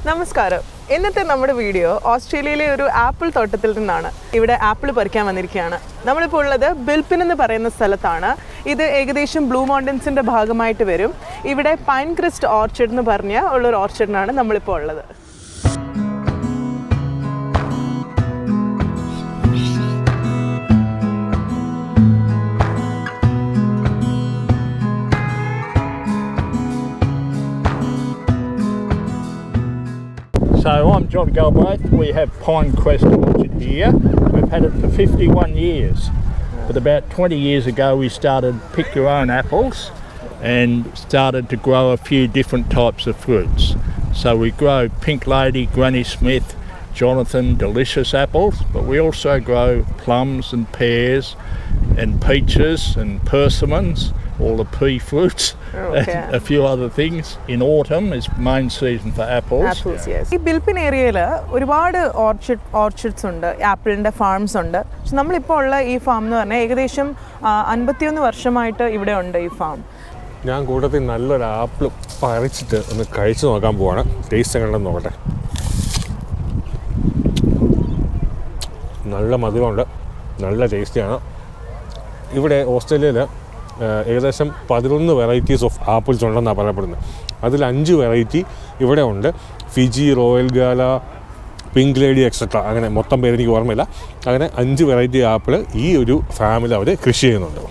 നമസ്കാരം. ഇന്നത്തെ നമ്മുടെ വീഡിയോ ഓസ്ട്രേലിയയിലെ ഒരു ആപ്പിൾ തോട്ടത്തിൽ നിന്നാണ്. ഇവിടെ ആപ്പിൾ പറിക്കാൻ വന്നിരിക്കുകയാണ്. നമ്മളിപ്പോൾ ഉള്ളത് ബിൽപിൻ എന്ന് പറയുന്ന സ്ഥലത്താണ്. ഇത് ഏകദേശം ബ്ലൂ മൗണ്ടൻസിൻ്റെ ഭാഗമായിട്ട് വരും. ഇവിടെ പൈൻ ക്രിസ്റ്റ് ഓർച്ചിഡ് എന്ന് പറഞ്ഞ ഉള്ളൊരു ഓർച്ചിഡിനാണ് നമ്മളിപ്പോൾ ഉള്ളത്. So I'm John Galbraith. We have Pine Crest Orchard here. We've had it for 51 years. But about 20 years ago we started pick your own apples and started to grow a few different types of fruits. So we grow Pink Lady, Granny Smith, Jonathan, delicious apples, but we also grow plums and pears and peaches and persimmons, all the pea fruits, and a few other things. In autumn is main season for apples. ഈ ബിൽപിൻ ഏരിയയിൽ ഒരുപാട് ഓർച്ചിഡ്സ് ഉണ്ട്, ആപ്പിളിൻ്റെ farms ഉണ്ട്. പക്ഷെ നമ്മളിപ്പോൾ ഉള്ള ഈ ഫാം എന്ന് പറഞ്ഞാൽ ഏകദേശം 51 വർഷമായിട്ട് ഇവിടെ ഉണ്ട് ഈ ഫാം. ഞാൻ കൂട്ടത്തിൽ നല്ലൊരു ആപ്പിൾ പറിച്ചിട്ട് ഒന്ന് കഴിച്ചു നോക്കാൻ പോവാണ്. ടേസ്റ്റ് എങ്ങനെയുണ്ടെന്ന് നോക്കട്ടെ. നല്ല മധുരമുണ്ട്, നല്ല ടേസ്റ്റിയാണ്. ഇവിടെ ഓസ്ട്രേലിയയിൽ ഏകദേശം 11 വെറൈറ്റീസ് ഓഫ് ആപ്പിൾസ് ഉണ്ടെന്നാണ് പറയപ്പെടുന്നത്. അതിൽ 5 വെറൈറ്റി ഇവിടെ ഉണ്ട്. Fiji, royal gala, pink lady etcetera, അങ്ങനെ മൊത്തം പേര് എനിക്ക് ഓർമ്മയില്ല. അങ്ങനെ 5 വെറൈറ്റി ആപ്പിൾ ഈ ഒരു ഫാമിൽ അവർ കൃഷി ചെയ്യുന്നുണ്ട്.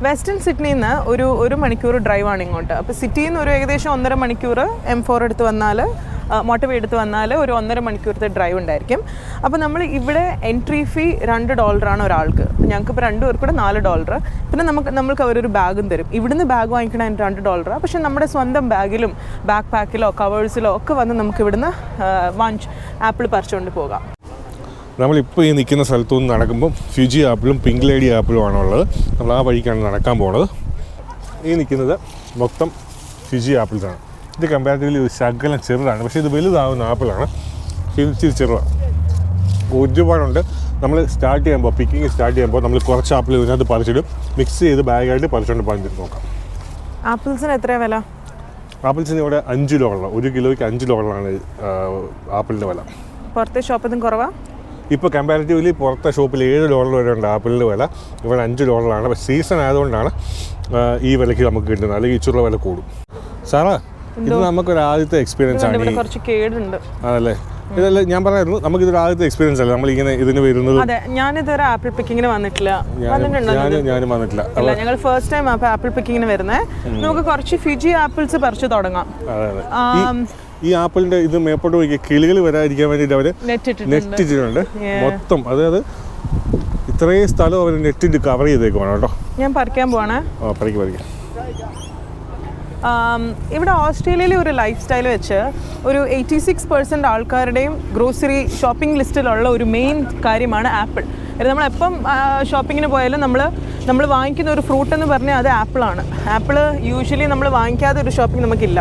വെസ്റ്റേൺ സിഡ്നിയിൽ നിന്ന് ഒരു മണിക്കൂർ ഡ്രൈവാണ് ഇങ്ങോട്ട്. അപ്പോൾ സിറ്റിയിൽ നിന്ന് ഒരു ഏകദേശം 1.5 മണിക്കൂർ M4 എടുത്ത് വന്നാൽ, മോട്ടോവേ എടുത്ത് വന്നാൽ ഒരു 1.5 മണിക്കൂറത്തെ ഡ്രൈവ് ഉണ്ടായിരിക്കും. അപ്പോൾ നമ്മൾ ഇവിടെ എൻട്രി ഫീ $2 ഒരാൾക്ക്. ഞങ്ങൾക്കിപ്പോൾ 2 പേർക്ക് കൂടെ $4. പിന്നെ നമ്മൾക്ക് അവരൊരു ബാഗും തരും. ഇവിടുന്ന് ബാഗ് വാങ്ങിക്കണതിന് $2. പക്ഷേ നമ്മുടെ സ്വന്തം ബാഗിലും ബാക്ക് പാക്കിലോ കവേഴ്സിലോ ഒക്കെ വന്ന് നമുക്ക് ഇവിടുന്ന് ആപ്പിൾ പറിച്ചുകൊണ്ട് പോകാം. നമ്മളിപ്പോൾ ഈ നിൽക്കുന്ന സ്ഥലത്തു നിന്ന് നടക്കുമ്പം ഫിജി ആപ്പിളും പിങ്ക് ലേഡി ആപ്പിളും ആണുള്ളത്. നമ്മൾ ആ വഴിക്കാണ് നടക്കാൻ പോകുന്നത്. ഈ നിൽക്കുന്നത് മൊത്തം ഫിജി ആപ്പിൾസാണ്. ഇത് കമ്പാരിറ്റീവ്ലി ഒരു ശകലം ചെറുതാണ്, പക്ഷേ ഇത് വലുതാവുന്ന ആപ്പിളാണ്. ഇച്ചിരി ചെറുതാണ്, ഒരുപാടുണ്ട്. നമ്മൾ പിക്കിങ് സ്റ്റാർട്ട് ചെയ്യുമ്പോൾ നമ്മൾ കുറച്ച് ആപ്പിൾ ഇതിനകത്ത് പറിച്ചിടും, മിക്സ് ചെയ്ത് ബാഗായിട്ട് പറിച്ചുകൊണ്ട് പറിച്ചിട്ട് നോക്കാം. ആപ്പിൾസിന് എത്രയാണ് വില? ആപ്പിൾസിന് ഇവിടെ $5, 1 കിലോയ്ക്ക് $5 ആപ്പിളിൻ്റെ വില. പുറത്തെ ഷോപ്പിൽ നിന്ന് കുറവാണ്. ഇപ്പോൾ കമ്പാരിറ്റീവ്ലി പുറത്തെ ഷോപ്പിൽ $7 വരെ ഉണ്ട് ആപ്പിളിൻ്റെ വില. ഇവിടെ $5. അപ്പോൾ സീസൺ ആയതുകൊണ്ടാണ് ഈ വിലയ്ക്ക് നമുക്ക് കിട്ടുന്നത്, അല്ലെങ്കിൽ ഇച്ചിരി വില കൂടും. സാറാ, ഇത് നമുക്കൊരു ആദ്യത്തെ എക്സ്പീരിയൻസ് ആണ്. അതല്ലേ, ഇതല്ലേ ഞാൻ പറയായിരുന്നു, നമുക്കിതൊരു ആദ്യത്തെ എക്സ്പീരിയൻസ് അല്ലേ നമ്മളിങ്ങനെ ഇതിന് വരുന്നത്. അതെ, ഞാനിതുവരെ ആപ്പിൾ പിക്കിങ്ങിന് വന്നിട്ടില്ല. ഞാനും വന്നിട്ടില്ല. ഞങ്ങൾ ഫസ്റ്റ് ടൈം ആപ്പിൾ പിക്കിങ്ങിന് വരുന്നത്. നമുക്ക് കുറച്ച് ഫിജി ആപ്പിൾസ് പറിച്ചു തുടങ്ങാം. ഈ ആപ്പിളിന്റെ ഇത് മേപ്പോട്ട് പോയി കിളികൾ വരാതിരിക്കാൻ വേണ്ടിയിട്ട് അവർ നെറ്റിട്ടുണ്ട് മൊത്തം. അതായത് ഇത്രയും സ്ഥലം അവർ നെറ്റിട്ട് കവർ ചെയ്തേക്കുവാണ് കേട്ടോ. ഞാൻ പറിക്കാൻ പോവാണ്. പറിക്കാം. ഇവിടെ ഓസ്ട്രേലിയയിലെ ഒരു ലൈഫ് സ്റ്റൈൽ വെച്ച് ഒരു 86% ആൾക്കാരുടെയും ഗ്രോസറി ഷോപ്പിംഗ് ലിസ്റ്റിലുള്ള ഒരു മെയിൻ കാര്യമാണ് ആപ്പിൾ. നമ്മളെപ്പം ഷോപ്പിങ്ങിന് പോയാലും നമ്മൾ വാങ്ങിക്കുന്ന ഒരു ഫ്രൂട്ട് എന്ന് പറഞ്ഞാൽ അത് ആപ്പിളാണ്. ആപ്പിൾ യൂഷ്വലി നമ്മൾ വാങ്ങിക്കാതെ ഒരു ഷോപ്പിംഗ് നമുക്കില്ല.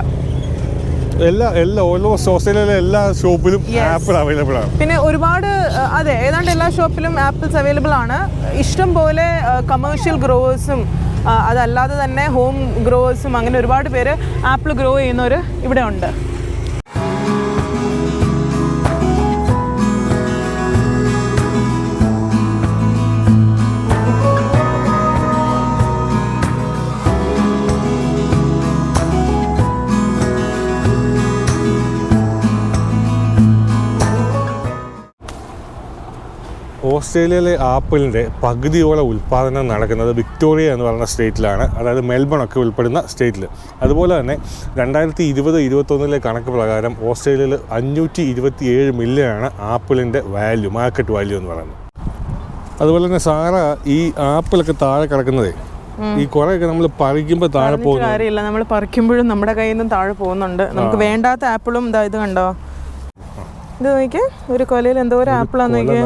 ഓൾമോസ്റ്റ് ഓസ്ട്രേലിയയിലെ എല്ലാ ഷോപ്പിലും ആപ്പിൾ അവൈലബിൾ ആണ്. പിന്നെ ഒരുപാട് ഏതാണ്ട് എല്ലാ ഷോപ്പിലും ആപ്പിൾസ് അവൈലബിൾ ആണ്. ഇഷ്ടം പോലെ കമേഴ്ഷ്യൽ ഗ്രോവേഴ്സും അതല്ലാതെ തന്നെ ഹോം ഗ്രോവേഴ്സും അങ്ങനെ ഒരുപാട് പേര് ആപ്പിൾ ഗ്രോ ചെയ്യുന്നവർ ഇവിടെ ഉണ്ട്. ഓസ്ട്രേലിയയിലെ ആപ്പിളിൻ്റെ പകുതിയോളം ഉൽപ്പാദനം നടക്കുന്നത് വിക്ടോറിയ എന്ന് പറയുന്ന സ്റ്റേറ്റിലാണ്, അതായത് മെൽബൺ ഒക്കെ ഉൾപ്പെടുന്ന സ്റ്റേറ്റിൽ. അതുപോലെ തന്നെ 2020-21 കണക്ക് പ്രകാരം ഓസ്ട്രേലിയയിൽ 527 മില്യണാണ് ആപ്പിളിൻ്റെ മാർക്കറ്റ് വാല്യൂ എന്ന് പറയുന്നത്. അതുപോലെ തന്നെ സാറ, ഈ ആപ്പിളൊക്കെ താഴെ കിടക്കുന്നതേ ഈ കുറേയൊക്കെ നമ്മൾ പറിക്കുമ്പോൾ താഴെ പോകുന്ന കാര്യമില്ല. നമ്മൾ പറിക്കുമ്പോഴും നമ്മുടെ കയ്യിൽ നിന്നും താഴെ പോകുന്നുണ്ട്. നമുക്ക് വേണ്ടാത്ത ആപ്പിളും ഇത് കണ്ടോ, ഇത് നോക്കിയേ, ഒരു കൊലയിൽ എന്തോ ഒരു ആപ്പിളാന്ന് നോക്കിയേ.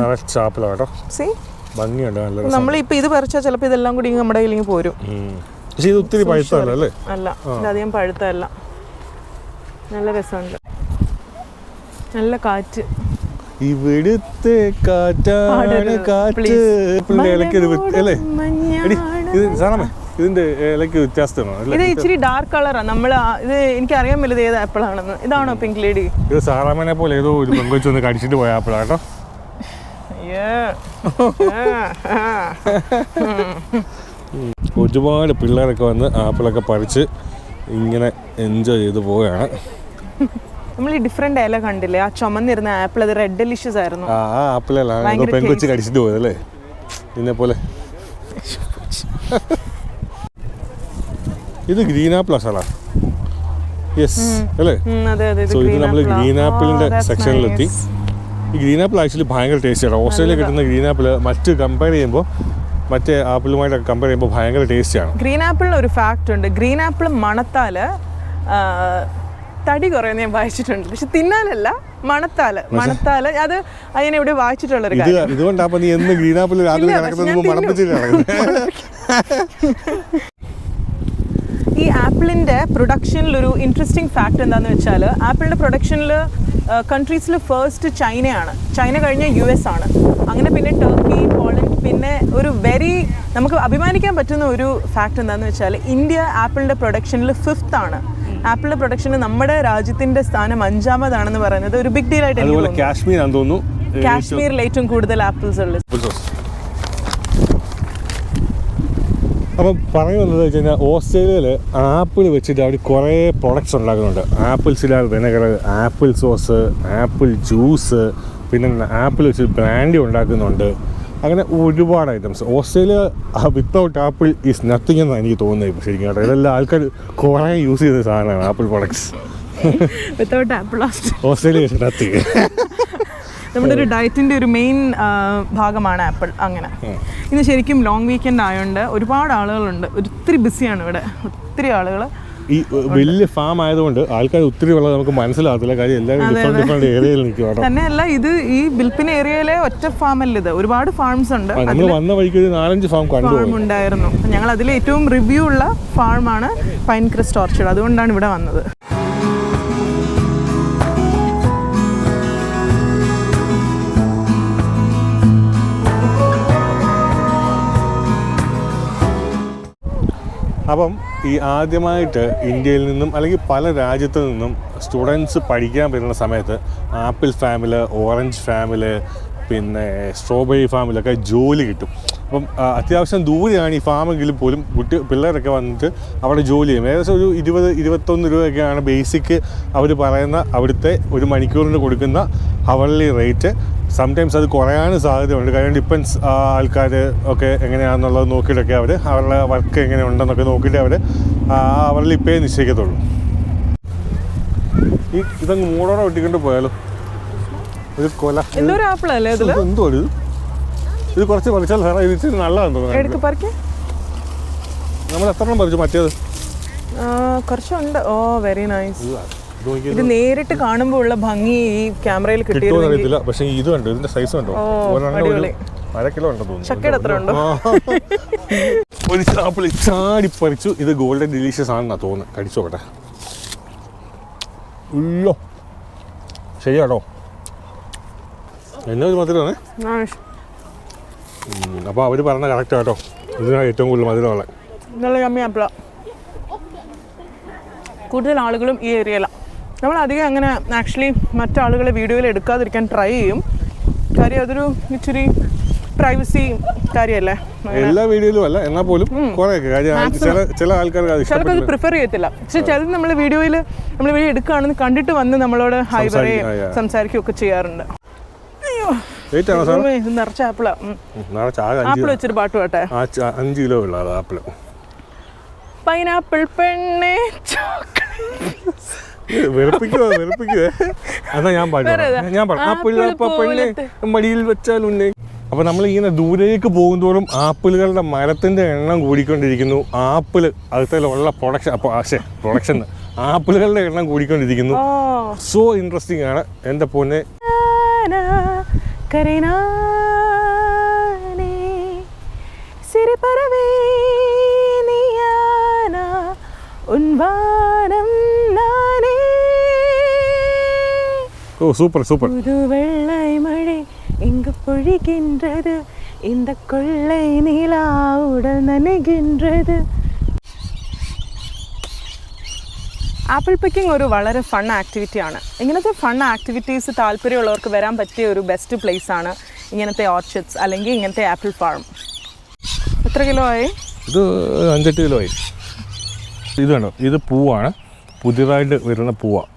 നമ്മളിപ്പോൾ ഇത് പറിച്ചാൽ ചിലപ്പോൾ ഇതെല്ലാം കൂടി നമ്മുടെ കയ്യിലേക്ക് പോരും. ഒത്തിരി പഴുത്തല്ലേ? അല്ല, ഇതധികം പഴുത്തല്ല. നല്ല രസമുണ്ട്, നല്ല കാറ്റ്. ഇവിടുത്തെ കാറ്റാണ് കാറ്റ്. ഇതിൻ്റെ ഇലയ്ക്ക് വ്യത്യാസമാണ്. ഇത് ഇച്ചിരി ഡാർക്ക് കളറാണ്. നമ്മൾ ഇത് എനിക്കറിയാൻ വലുത് ഏത് ആപ്പിൾ ആണെന്ന്. ഇതാണോ പിങ്ക് ലേഡി? ഇത് സാറാമനെ പോലെ ഏതോ ഒരു പെങ്കൊച്ച് ഒന്ന് കടിച്ചിട്ട് പോയ ആപ്പിളാണ് കേട്ടോ. ഒരുപാട് പിള്ളേരൊക്കെ വന്ന് ആപ്പിളൊക്കെ പറിച്ച് ഇങ്ങനെ എൻജോയ് ചെയ്ത് പോവുകയാണ്. നമ്മൾ ഈ ഡിഫറെന്റ് ഇല കണ്ടില്ലേ, ആ ചുമന്നിരുന്ന ആപ്പിൾ, അത് റെഡ് ഡെലിഷ്യസ് ആയിരുന്നു. ആ ആപ്പിളാണ് പെങ്കൊച്ച് കടിച്ചിട്ട് പോയതല്ലേ ഇതിനെ പോലെ. ഇത് ഗ്രീൻ ആപ്പിൾ സാറാ? യെസ് അല്ലേ? സോ ഇത് നമ്മൾ ഗ്രീൻ ആപ്പിളിൻ്റെ സെക്ഷനിലെത്തി. ഈ ഗ്രീൻ ആപ്പിൾ ആക്ച്വലി ഭയങ്കര ടേസ്റ്റിയാണ്. ഓസ്ട്രേലിയ കിട്ടുന്ന ഗ്രീൻ ആപ്പിൾ കമ്പയർ ചെയ്യുമ്പോൾ മറ്റേ ആപ്പിളുമായിട്ടൊക്കെ കമ്പയർ ചെയ്യുമ്പോൾ ഭയങ്കര ടേസ്റ്റിയാണ്. ഗ്രീൻ ആപ്പിളിന് ഒരു ഫാക്റ്റ് ഉണ്ട്. ഗ്രീൻ ആപ്പിൾ മണത്താൽ തടി കുറയുന്ന ഞാൻ വായിച്ചിട്ടുണ്ട്. പക്ഷെ തിന്നാലല്ല, മണത്താൽ അത് അതിനെ ഇവിടെ വായിച്ചിട്ടുള്ളൊരു കാര്യം. ഇതുകൊണ്ടാണ് നീ എന്ന് ഗ്രീൻ ആപ്പിൾ രാത്രി മണപ്പിച്ചിട്ട്. ഈ ആപ്പിളിൻ്റെ പ്രൊഡക്ഷനിലൊരു ഇൻട്രസ്റ്റിംഗ് ഫാക്റ്റ് എന്താണെന്ന് വെച്ചാൽ, ആപ്പിളിൻ്റെ പ്രൊഡക്ഷനിൽ കൺട്രീസിൽ ഫസ്റ്റ് ചൈനയാണ്. ചൈന കഴിഞ്ഞ US ആണ്. അങ്ങനെ പിന്നെ ടർക്കി, പോളണ്ട്, പിന്നെ ഒരു നമുക്ക് അഭിമാനിക്കാൻ പറ്റുന്ന ഒരു ഫാക്റ്റ് എന്താണെന്ന് വെച്ചാൽ, ഇന്ത്യ ആപ്പിളിൻ്റെ പ്രൊഡക്ഷനിൽ 5th ആണ്. ആപ്പിളിൻ്റെ പ്രൊഡക്ഷന് നമ്മുടെ രാജ്യത്തിൻ്റെ സ്ഥാനം 5ാമതാണെന്ന് പറയുന്നത് ഒരു ബിഗ് ഡീൽ ആയിട്ട് എനിക്ക് തോന്നുന്നു. കാശ്മീരിൽ ഏറ്റവും കൂടുതൽ ആപ്പിൾസ് ഉള്ളത്. അപ്പം പറയുന്നത് വെച്ച് കഴിഞ്ഞാൽ ഓസ്ട്രേലിയയിൽ ആപ്പിൾ വെച്ചിട്ട് അവർ കുറേ പ്രൊഡക്ട്സ് ഉണ്ടാക്കുന്നുണ്ട്. Apple cider vinegar, apple sauce, apple juice, പിന്നെ ആപ്പിൾ വെച്ച് ബ്രാൻഡി ഉണ്ടാക്കുന്നുണ്ട്. അങ്ങനെ ഒരുപാട് items. Australia without apple is nothing എന്നാണ് എനിക്ക് തോന്നുന്നത് ഇപ്പോൾ ശരിക്കും കേട്ടോ. ഇതെല്ലാം ആൾക്കാർ കുറേ യൂസ് ചെയ്യുന്ന സാധനമാണ് apple products. Without apple Australia is nothing. നമ്മുടെ ഒരു ഡയറ്റിൻ്റെ ഒരു മെയിൻ ഭാഗമാണ് ആപ്പിൾ. അങ്ങനെ ഇന്ന് ശരിക്കും ലോങ് വീക്കെൻഡ് ആയതുകൊണ്ട് ഒരുപാട് ആളുകളുണ്ട്. ഒത്തിരി ബിസിയാണ് ഇവിടെ, ഒത്തിരി ആളുകൾ. ഈ വലിയ ഫാം ആയതുകൊണ്ട് ആൾക്കാർ ഒത്തിരി ഉള്ളത് നമുക്ക് മനസ്സിലാകത്തില്ല. കാര്യം എല്ലാവരും ഡിഫറെന്റ് ഏരിയയിൽ നിൽക്കും. തന്നെയല്ല, ഇത് ഈ ബിൽപ്പിൻ ഏരിയയിലെ ഒറ്റ ഫാമല്ല, ഇത് ഒരുപാട് ഫാംസ് ഉണ്ട്. നമ്മൾ വന്ന വഴിക്ക് ഒരു 4-5 ഫാം ഉണ്ടായിരുന്നു. ഞങ്ങൾ അതിൽ ഏറ്റവും റിവ്യൂ ഉള്ള ഫാമാണ് പൈൻ ക്രസ്റ്റ് ഓർച്ചർഡ്. അതുകൊണ്ടാണ് ഇവിടെ വന്നത്. അപ്പം ഈ ആദ്യമായിട്ട് ഇന്ത്യയിൽ നിന്നും അല്ലെങ്കിൽ പല രാജ്യത്തു നിന്നും സ്റ്റുഡൻസ് പഠിക്കാൻ വരുന്ന സമയത്ത് ആപ്പിൾ ഫാമിൽ, ഓറഞ്ച് ഫാമിൽ, പിന്നെ സ്ട്രോബെറി ഫാമിലൊക്കെ ജോലി കിട്ടും. അപ്പം അത്യാവശ്യം ദൂരെയാണ് ഈ ഫാമെങ്കിലും പോലും പിള്ളേരൊക്കെ വന്നിട്ട് അവിടെ ജോലി ചെയ്യും. ഏകദേശം ഒരു 20-21 രൂപയൊക്കെയാണ് ബേസിക് അവർ പറയുന്ന അവിടുത്തെ ഒരു മണിക്കൂറിന് കൊടുക്കുന്ന ഹവർലി റേറ്റ്. സംടൈംസ് അത് കുറയാനും സാധ്യതയുണ്ട്. കാര്യം ഡിപ്പെൻസ് ആൾക്കാർ ഒക്കെ എങ്ങനെയാണെന്നുള്ളത് നോക്കിയിട്ടൊക്കെ അവരുടെ വർക്ക് എങ്ങനെ ഉണ്ടെന്നൊക്കെ നോക്കിയിട്ട് അവർ ഹവർലി പേ നിശ്ചയിക്കത്തുള്ളൂ. ഇതങ്ങ് മൂടോടെ ഒട്ടിക്കൊണ്ട് പോയാലോ? ഒരു കൊല എന്തോ ഇത് കുറച്ച് പറിച്ചാൽ ഇത് നല്ലതാണെന്ന് തോന്നുന്നു. നമ്മൾ എത്ര എണ്ണം പറിച്ചു? മറ്റേത് കുറച്ചുണ്ട്. ഓ വെരി നൈസ്. ഇത് നേരിട്ട് കാണുമ്പോൾ ഉള്ള ഭംഗി ഈ ക്യാമറയിൽ കിട്ടിയില്ല. പക്ഷെ ഇത് കണ്ടോ, ഇതിന്റെ സൈസ് കണ്ടോ? 1.5 കിലോ ഉണ്ടെന്ന് തോന്നുന്നു. ചക്കയുടെ അത്ര ഉണ്ടോ? ഒരു ആപ്പിൾ ചാടി പറിച്ചു. ഇത് ഗോൾഡൻ ഡെലീഷ്യസ് ആണെന്നാ തോന്നുന്നു. കടിച്ചോട്ടെ. അയ്യോ ശരിയാണോ? എന്നെ ഒരു മധുരമാണേ. അപ്പോൾ അവർ പറഞ്ഞ കറക്റ്റ് കേട്ടോ. ഇതിനാണ് ഏറ്റവും കൂടുതൽ മധുരമുള്ളത്. നല്ല യമ്മി ആപ്പിളാ. കൂടുതൽ ആളുകളും ഈ ഏരിയയിലാണ്. നമ്മൾ അധികം അങ്ങനെ ആക്ച്വലി മറ്റാളുകളെ വീഡിയോയിൽ എടുക്കാതിരിക്കാൻ ട്രൈ ചെയ്യും. കാര്യം അതൊരു ഇച്ചിരി പ്രൈവസി കാര്യമല്ലേ. എല്ലാ വീഡിയോയിലും അല്ല, എന്നാൽ പോലും കുറേയൊക്കെ കാര്യം ചില ആൾക്കാർക്ക് അത് പ്രിഫർ ചെയ്യത്തില്ല. പക്ഷെ ചിലത് നമ്മൾ വീഡിയോ എടുക്കുകയാണെന്ന് കണ്ടിട്ട് വന്ന് നമ്മളോട് ഹൈ പറയുകയും സംസാരിക്കുകയൊക്കെ ചെയ്യാറുണ്ട്. ഇത് നിറച്ച ആപ്പിളാ. ആപ്പിൾ വെച്ചൊരു പാട്ട് പാട്ടെ. 5 കിലോ ഉള്ള ആപ്പിൾ. പൈനാപ്പിൾ പെണ്ണേ വെറുപ്പിക്കുവേ എന്നാ ഞാൻ മടിയിൽ വെച്ചാൽ ഉന്നേ. അപ്പോൾ നമ്മൾ ഇങ്ങനെ ദൂരേക്ക് പോകുന്തോറും ആപ്പിളുകളുടെ മരത്തിൻ്റെ എണ്ണം കൂടിക്കൊണ്ടിരിക്കുന്നു. ആപ്പിൾ അകത്തുള്ള പ്രൊഡക്ഷൻ ആപ്പിളുകളുടെ എണ്ണം കൂടിക്കൊണ്ടിരിക്കുന്നു. സോ ഇൻട്രസ്റ്റിംഗ് ആണ് എൻ്റെ പൊന്നെ. ഓ സൂപ്പർ സൂപ്പർ. പുതുവെള്ളை மழை எங்கு பொழிகின்றது, இந்த கொள்ளை நிலா உடல் நனைகின்றது, ആപ്പിൾ പിക്കിംഗ് ഒരു വളരെ ഫൺ ആക്ടിവിറ്റിയാണ്. ഇങ്ങനത്തെ ഫൺ ആക്ടിവിറ്റീസ് താല്പര്യമുള്ളവർക്ക് വരാൻ പറ്റിയ ഒരു ബെസ്റ്റ് പ്ലേസ് ആണ് ഇങ്ങനത്തെ ഓർച്ചിഡ്സ് അല്ലെങ്കിൽ ഇങ്ങനത്തെ ആപ്പിൾ ഫാം. എത്ര കിലോ ആയി? ഇത് 5-8 കിലോ ആയി. ഇത് കണ്ടോ, ഇത് പൂവാണ്, പുതിയതായിട്ട് വരുന്ന പൂവാണ്.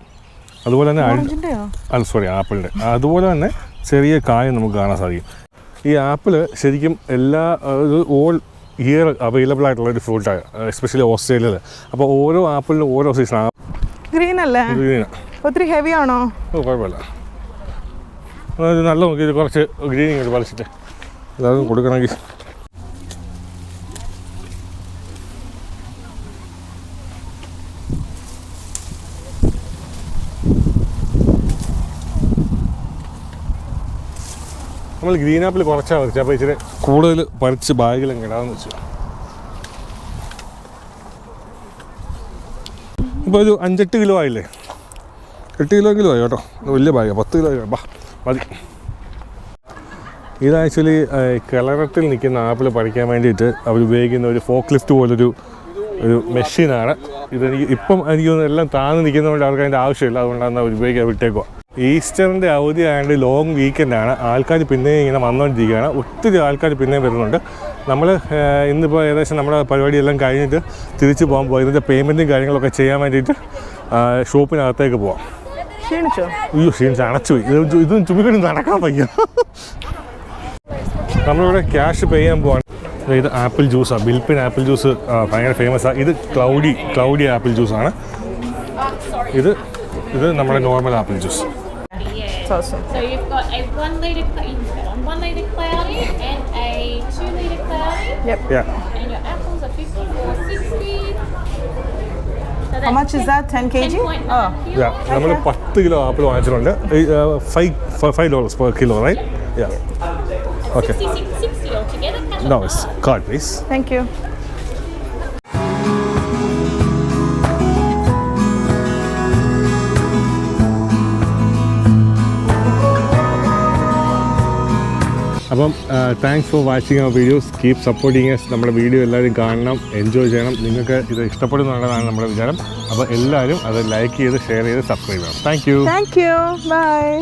അതുപോലെ തന്നെ ആപ്പിളിൻ്റെ അതുപോലെ തന്നെ ചെറിയ കായ നമുക്ക് കാണാൻ സാധിക്കും. ഈ ആപ്പിൾ ശരിക്കും ഓൾ ഇയർ അവൈലബിൾ ആയിട്ടുള്ള ഒരു ഫ്രൂട്ടാണ്, എസ്പെഷ്യലി ഓസ്ട്രേലിയയിൽ. അപ്പോൾ ഓരോ ആപ്പിളിനും ഓരോ സീസണാണ്. ഗ്രീൻ അല്ലേ? ഒത്തിരി ഹെവി ആണോ? കുഴപ്പമില്ല, നല്ല നോക്കി കുറച്ച് ഗ്രീൻ ഇങ്ങോട്ട് പറിച്ചിട്ട് എല്ലാവർക്കും കൊടുക്കണമെങ്കിൽ. നമ്മൾ ഗ്രീൻ ആപ്പിൾ കുറച്ചാണ് പറിച്ചത്, അപ്പോൾ ഇച്ചിരി കൂടുതൽ പറിച്ച് ബാഗിലും ഇടാമെന്ന് വെച്ചു. ഇപ്പോൾ ഒരു 5-8 കിലോ ആയില്ലേ? 8 കിലോ ആയി കേട്ടോ. വലിയ ബാഗാണ്, 10 കിലോ മതി. ഇത് ആക്ച്വലി കിളറത്തിൽ നിൽക്കുന്ന ആപ്പിൾ പറിക്കാൻ വേണ്ടിയിട്ട് അവർ ഉപയോഗിക്കുന്ന ഒരു ഫോക്ക് ലിഫ്റ്റ് പോലൊരു മെഷീനാണ്. ഇപ്പം എനിക്ക് എല്ലാം താഴ്ന്ന് നിൽക്കുന്നതുകൊണ്ട് അവർക്ക് അതിൻ്റെ ആവശ്യമില്ല, അതുകൊണ്ടാണ് അവർ ഉപയോഗിക്കാൻ വിട്ടേക്കുക. ഈസ്റ്ററിൻ്റെ അവധി ആയതുകൊണ്ട് ലോങ് വീക്കെൻഡാണ്. ആൾക്കാർ പിന്നെയും ഇങ്ങനെ വന്നുകൊണ്ടിരിക്കുകയാണ്. ഒത്തിരി ആൾക്കാർ പിന്നെയും വരുന്നുണ്ട്. നമ്മൾ ഇന്നിപ്പോൾ ഏകദേശം നമ്മുടെ പരിപാടിയെല്ലാം കഴിഞ്ഞിട്ട് തിരിച്ച് പോകാൻ പോകും. ഇതിൻ്റെ പേയ്മെൻറ്റും കാര്യങ്ങളൊക്കെ ചെയ്യാൻ വേണ്ടിയിട്ട് ഷോപ്പിനകത്തേക്ക് പോവാം. ക്ഷീണിച്ച് അണച്ചുപോയി. ഇതും ചുമ്മിക്കൊണ്ട് നടക്കാൻ വയ്യ. നമ്മളിവിടെ ക്യാഷ് പേ ചെയ്യാൻ പോവാണ്. ഇത് ആപ്പിൾ ജ്യൂസാണ്, ബിൽപ്പിൻ ആപ്പിൾ ജ്യൂസ് ഭയങ്കര ഫേമസാണ്. ഇത് ക്ലൗഡി ആപ്പിൾ ജ്യൂസാണ്. ഇത് നമ്മുടെ normal apple juice. So you've got a 1 litre cloudy and a 2 litre cloudy. Yep. Yeah. And your apples are 54, 60. So How much is that? 10 kg? 10.9 kilo. നമ്മൾ 10 kilo apple വാങ്ങിച്ചിട്ടുണ്ട്. $5 per kilo, right? Yeah. Okay. 60 altogether. No, it's card, please. Thank you. അപ്പം thanks for watching our videos. Keep supporting us. നമ്മുടെ video എല്ലാവരും കാണണം, enjoy ചെയ്യണം. നിങ്ങൾക്ക് ഇത് ഇഷ്ടപ്പെടുന്നുള്ളതാണ് നമ്മുടെ വിചാരം. അപ്പോൾ എല്ലാവരും അത് ലൈക്ക് ചെയ്ത് ഷെയർ ചെയ്ത് സബ്സ്ക്രൈബ് ചെയ്യണം. Thank you. Thank you. Bye.